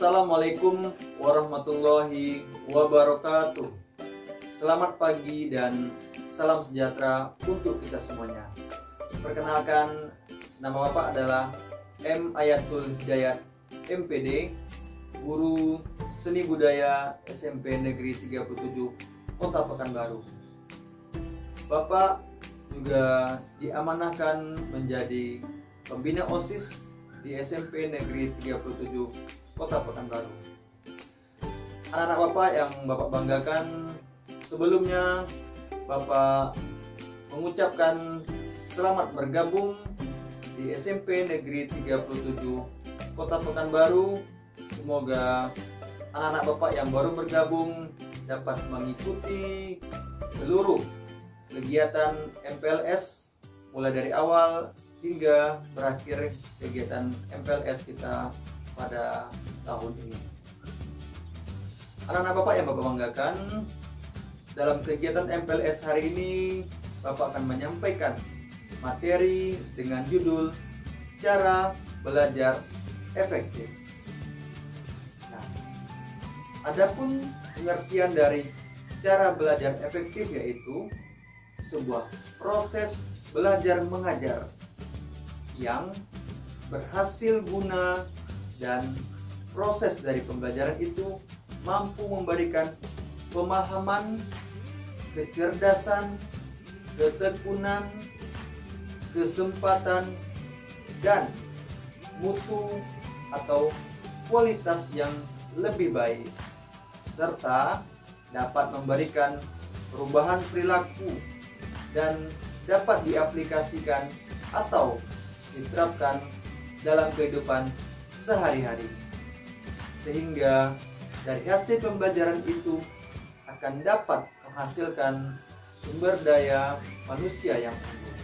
Assalamualaikum warahmatullahi wabarakatuh. Selamat pagi dan salam sejahtera untuk kita semuanya. Perkenalkan, nama Bapak adalah M. Ayatul Hidayat, MPD, Guru Seni Budaya SMP Negeri 37, Kota Pekanbaru. Bapak juga diamanahkan menjadi pembina OSIS di SMP Negeri 37, Kota Pekanbaru. Anak-anak Bapak yang Bapak banggakan, sebelumnya Bapak mengucapkan selamat bergabung di SMP Negeri 37, Kota Pekanbaru. Semoga anak-anak Bapak yang baru bergabung dapat mengikuti seluruh kegiatan MPLS mulai dari awal hingga berakhir kegiatan MPLS kita pada tahun ini. Anak-anak Bapak yang Bapak banggakan, dalam kegiatan MPLS hari ini Bapak akan menyampaikan materi dengan judul Cara Belajar Efektif. Nah, adapun pengertian dari cara belajar efektif yaitu sebuah proses belajar mengajar yang berhasil guna dan proses dari pembelajaran itu mampu memberikan pemahaman, kecerdasan, ketekunan, kesempatan, dan mutu atau kualitas yang lebih baik, serta dapat memberikan perubahan perilaku dan dapat diaplikasikan atau diterapkan dalam kehidupan sehari-hari, sehingga dari hasil pembelajaran itu akan dapat menghasilkan sumber daya manusia yang unggul.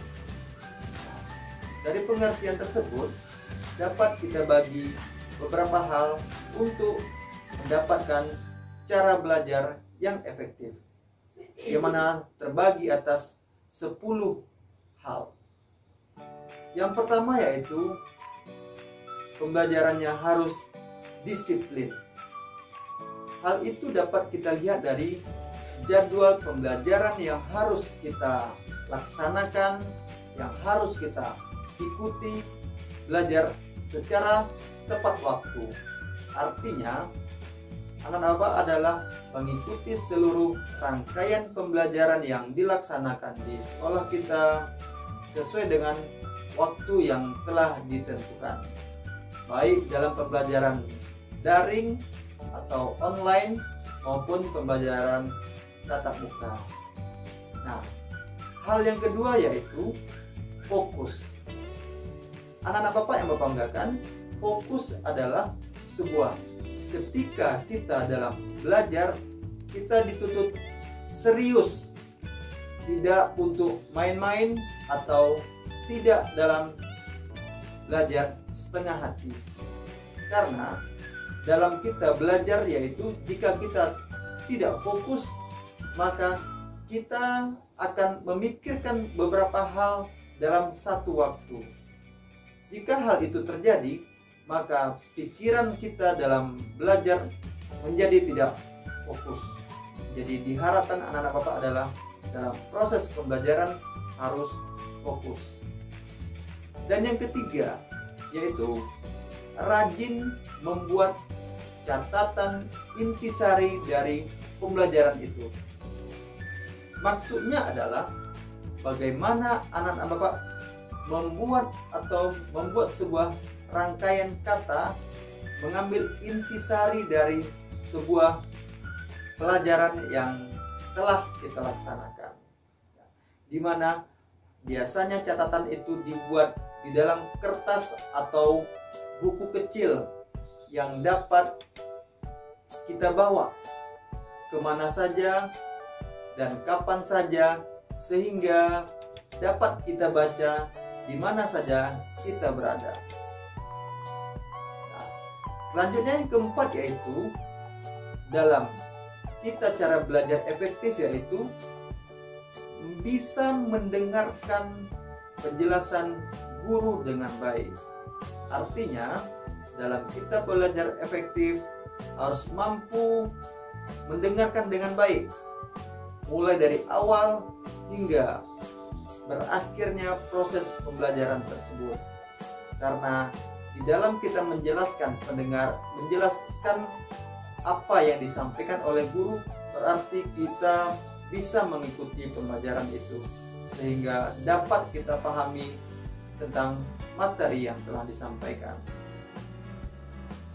Dari pengertian tersebut dapat kita bagi beberapa hal untuk mendapatkan cara belajar yang efektif, yang mana terbagi atas 10 hal. Yang pertama yaitu pembelajarannya harus disiplin. Hal itu dapat kita lihat dari jadwal pembelajaran yang harus kita laksanakan, yang harus kita ikuti, belajar secara tepat waktu. Artinya, anak-anak Bapak adalah mengikuti seluruh rangkaian pembelajaran yang dilaksanakan di sekolah kita sesuai dengan waktu yang telah ditentukan, baik dalam pembelajaran daring atau online maupun pembelajaran tatap muka. Nah, hal yang kedua yaitu fokus. Anak-anak Bapak yang Bapak banggakan, fokus adalah sebuah ketika kita dalam belajar, kita dituntut serius, tidak untuk main-main atau tidak dalam belajar setengah hati. Karena dalam kita belajar yaitu jika kita tidak fokus, maka kita akan memikirkan beberapa hal dalam satu waktu. Jika hal itu terjadi, maka pikiran kita dalam belajar menjadi tidak fokus. Jadi diharapkan anak-anak Bapak adalah dalam proses pembelajaran harus fokus. Dan yang ketiga yaitu rajin membuat catatan intisari dari pembelajaran itu. Maksudnya adalah bagaimana anak-anak Bapak membuat sebuah rangkaian kata, mengambil intisari dari sebuah pelajaran yang telah kita laksanakan, di mana biasanya catatan itu dibuat di dalam kertas atau buku kecil yang dapat kita bawa kemana saja dan kapan saja, sehingga dapat kita baca di mana saja kita berada. Nah, selanjutnya yang keempat yaitu dalam kita cara belajar efektif yaitu bisa mendengarkan penjelasan guru dengan baik. Artinya dalam kita belajar efektif harus mampu mendengarkan dengan baik, mulai dari awal hingga berakhirnya proses pembelajaran tersebut. Karena di dalam kita menjelaskan apa yang disampaikan oleh guru, berarti kita bisa mengikuti pembelajaran itu sehingga dapat kita pahami tentang materi yang telah disampaikan.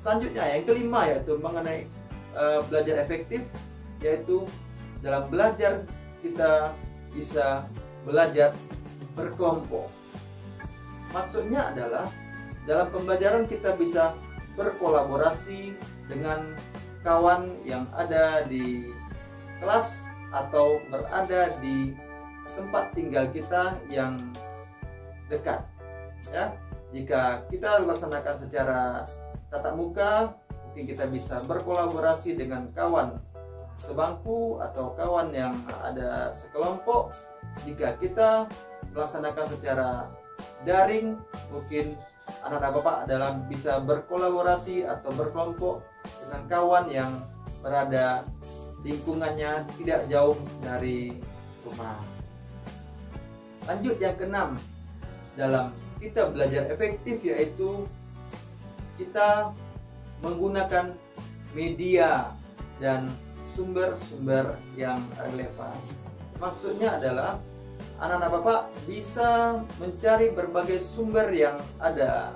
Selanjutnya yang kelima yaitu mengenai belajar efektif, yaitu dalam belajar kita bisa belajar berkelompok. Maksudnya adalah dalam pembelajaran kita bisa berkolaborasi dengan kawan yang ada di kelas atau berada di tempat tinggal kita yang dekat. Ya, jika kita laksanakan secara tatap muka, mungkin kita bisa berkolaborasi dengan kawan sebangku atau kawan yang ada sekelompok. Jika kita melaksanakan secara daring, mungkin anak-anak Bapak bisa berkolaborasi atau berkelompok dengan kawan yang berada lingkungannya tidak jauh dari rumah. Lanjut yang keenam, dalam kita belajar efektif yaitu kita menggunakan media dan sumber-sumber yang relevan. Maksudnya adalah anak-anak Bapak bisa mencari berbagai sumber yang ada,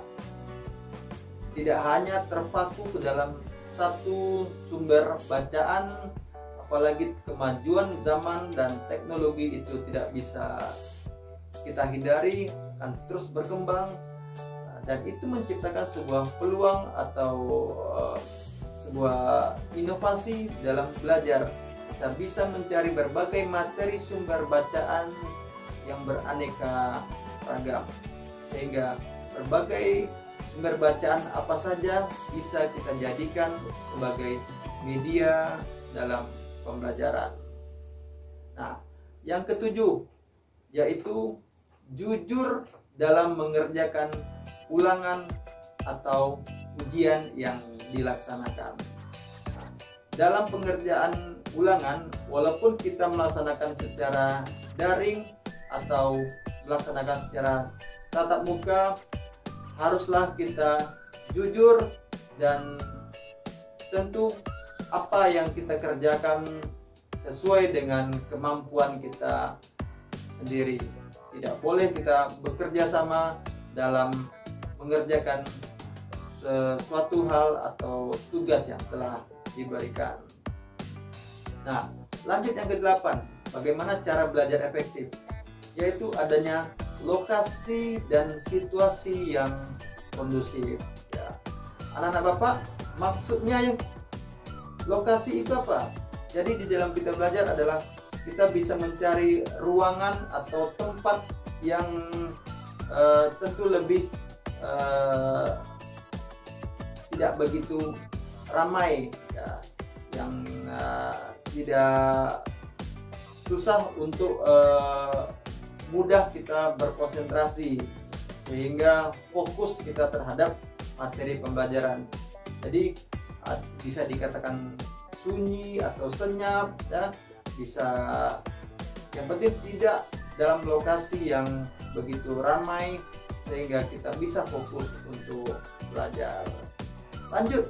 tidak hanya terpaku ke dalam satu sumber bacaan, apalagi kemajuan zaman dan teknologi itu tidak bisa kita hindari, akan terus berkembang, dan itu menciptakan sebuah peluang atau sebuah inovasi dalam belajar. Kita bisa mencari berbagai materi sumber bacaan yang beraneka ragam, sehingga berbagai sumber bacaan apa saja bisa kita jadikan sebagai media dalam pembelajaran. Nah, yang ketujuh yaitu jujur dalam mengerjakan ulangan atau ujian yang dilaksanakan. Nah, dalam pengerjaan ulangan, walaupun kita melaksanakan secara daring atau melaksanakan secara tatap muka, haruslah kita jujur dan tentu apa yang kita kerjakan sesuai dengan kemampuan kita sendiri. Tidak boleh kita bekerja sama dalam mengerjakan sesuatu hal atau tugas yang telah diberikan. Nah, lanjut yang ke-8, bagaimana cara belajar efektif? Yaitu adanya lokasi dan situasi yang kondusif. Ya. Anak-anak Bapak, maksudnya yang lokasi itu apa? Jadi di dalam kita belajar adalah kita bisa mencari ruangan atau tempat yang tentu lebih tidak begitu ramai, ya, yang tidak susah untuk mudah kita berkonsentrasi sehingga fokus kita terhadap materi pembelajaran. Jadi bisa dikatakan sunyi atau senyap, ya, bisa, yang penting tidak dalam lokasi yang begitu ramai sehingga kita bisa fokus untuk belajar. Lanjut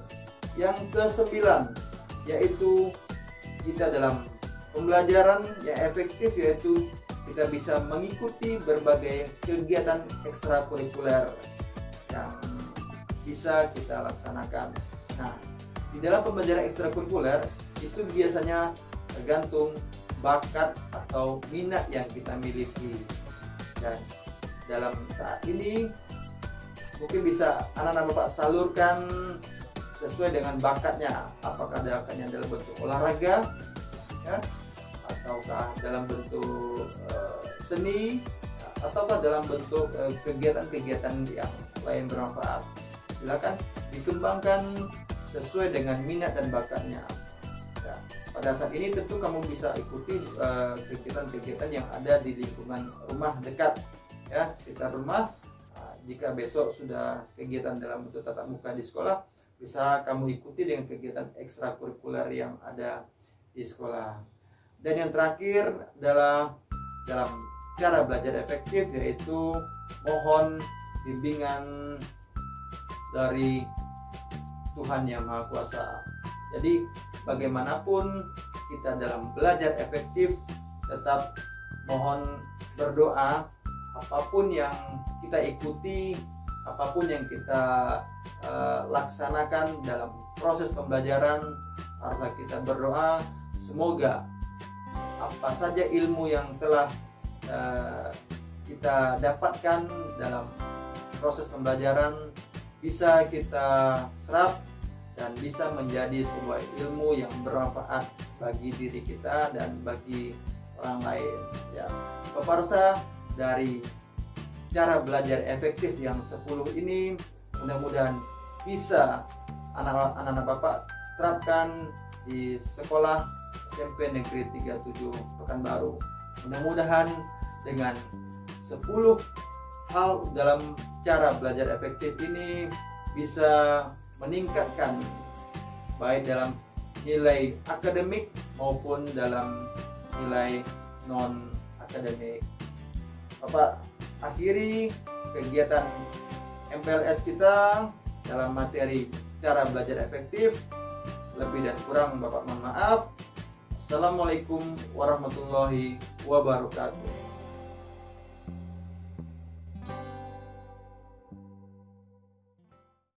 yang ke-9 yaitu kita dalam pembelajaran yang efektif yaitu kita bisa mengikuti berbagai kegiatan ekstrakurikuler yang bisa kita laksanakan. Nah, di dalam pembelajaran ekstrakurikuler itu biasanya tergantung bakat atau minat yang kita miliki, dan dalam saat ini mungkin bisa anak-anak Bapak salurkan sesuai dengan bakatnya, apakah bakatnya dalam bentuk olahraga, ya, ataukah dalam bentuk seni, ataukah dalam bentuk kegiatan-kegiatan yang lain bermanfaat. Silakan dikembangkan sesuai dengan minat dan bakatnya. Ya, pada saat ini tentu kamu bisa ikuti kegiatan-kegiatan yang ada di lingkungan rumah dekat, ya, sekitar rumah. jika besok sudah kegiatan dalam bentuk tatap muka di sekolah, bisa kamu ikuti dengan kegiatan ekstrakurikuler yang ada di sekolah. Dan yang terakhir adalah dalam cara belajar efektif, yaitu mohon bimbingan dari Tuhan Yang Maha Kuasa. Jadi bagaimanapun kita dalam belajar efektif, tetap mohon berdoa. Apapun yang kita ikuti, apapun yang kita laksanakan dalam proses pembelajaran, haruslah kita berdoa semoga apa saja ilmu yang telah kita dapatkan dalam proses pembelajaran bisa kita serap dan bisa menjadi sebuah ilmu yang bermanfaat bagi diri kita dan bagi orang lain. Ya, pemirsa, dari cara belajar efektif yang 10 ini mudah-mudahan bisa anak-anak Bapak terapkan di sekolah SMP Negeri 37 Pekanbaru. Mudah-mudahan dengan 10 hal dalam cara belajar efektif ini bisa meningkatkan baik dalam nilai akademik maupun dalam nilai non akademik. Bapak akhiri kegiatan MPLS kita dalam materi cara belajar efektif. Lebih dan kurang Bapak mohon maaf. Assalamualaikum warahmatullahi wabarakatuh.